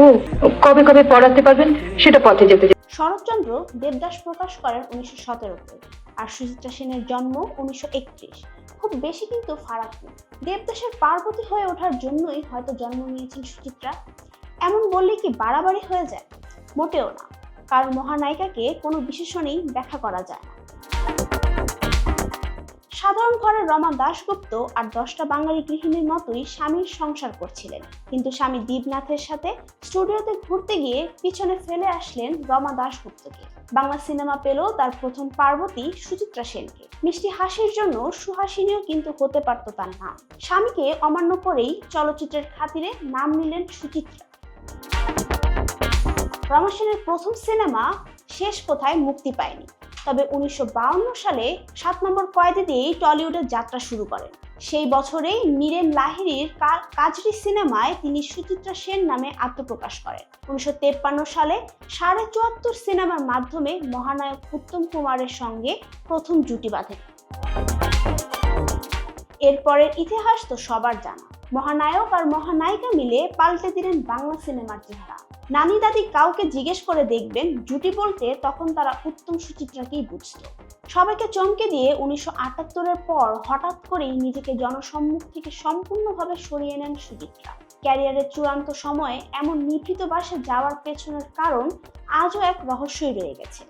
ও, কবে কবে পড়াতে পারবেন সেটা পথে যেতে যেতে। শরৎচন্দ্র দেবদাস প্রকাশ করেন 1917-তে, আর সুচিত্রা সেনের জন্ম 1931। খুব বেশি কিন্তু ফারাক নেই। দেবদাসের পার্বতী হয়ে ওঠার জন্যই হয়তো জন্ম নিয়েছেন সুচিত্রা। এমন বললে কি বাড়াবাড়ি হয়ে যায়? মোটেও না, কারণ মহানায়িকাকে কোনো বিশেষণেই ব্যাখ্যা করা যায় না। সাধারণ ঘরের রমা দাশগুপ্ত আর 10টা বাঙালি গৃহিণীর মতোই স্বামীর সংসার করছিলেন, কিন্তু স্বামী দীপনাথের সাথে স্টুডিওতে ঘুরতে গিয়ে পিছনে ফেলে আসলেন রমা দাশগুপ্তকে। বাংলা সিনেমা পেল তার প্রথম পার্বতী সুচিত্রা সেনকে। মিষ্টি হাসির জন্য সুহাসিনীও কিন্তু হতে পারত তার নাম। স্বামীকে অমান্য করেই চলচ্চিত্রের খাতিরে নাম নিলেন সুচিত্রা। রমা সেনের প্রথম সিনেমা শেষ কোথায় মুক্তি পায়নি, তবে 1952 সালে 7 নম্বর কয়েদি দিয়েই টলিউডের যাত্রা শুরু করেন। সেই বছরেই মীরেন লাহিড়ীর কাজরি সিনেমায় তিনি সুচিত্রা সেন নামে আত্মপ্রকাশ করেন। 1953 সালে 74.5 সিনেমার মাধ্যমে মহানায়ক উত্তম কুমারের সঙ্গে প্রথম জুটি বাঁধেন। এরপরের ইতিহাস তো সবার জানা। মহানায়ক আর মহানায়িকা মিলে পাল্টে দিলেন বাংলা সিনেমার চেহারা। নানি দাদি কাউকে জিজ্ঞেস করে দেখবেন জুটি বলতে তখন তারা উত্তম সুচিত্রাকেই বুঝত। সবাইকে চমকে দিয়ে 1978-এর পর হঠাৎ করেই নিজেকে জনসম্মুখ থেকে সম্পূর্ণভাবে সরিয়ে নেন সুচিত্রা। ক্যারিয়ারের চূড়ান্ত সময়ে এমন নিভৃত বাসে যাওয়ার পেছনের কারণ আজও এক রহস্যই রয়ে গেছে।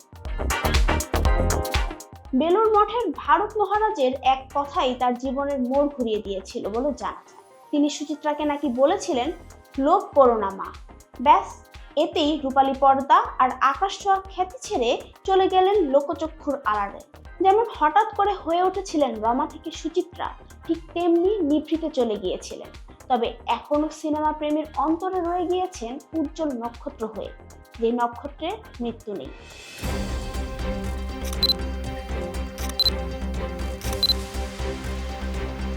বেলুড় মঠের ভারত মহারাজের এক কথাই তার জীবনের মোড় ঘুরিয়ে দিয়েছিল বলে জানা যায়। তিনি সুচিত্রাকে নাকি বলেছিলেন, লোভ করো না মা। ব্যাস, এতেই রূপালী পর্দা আর আকাশ ছোঁয়া খ্যাতি ছেড়ে চলে গেলেন লোকচক্ষুর আড়ালে। যেমন হঠাৎ করে হয়ে উঠেছিলেন রমা থেকে সুচিত্রা, ঠিক তেমনি নিভৃতে চলে গিয়েছিলেন। তবে এখনো সিনেমা প্রেমীর অন্তরে রয়ে গিয়েছেন উজ্জ্বল নক্ষত্র হয়ে, যে নক্ষত্রের মৃত্যু নেই।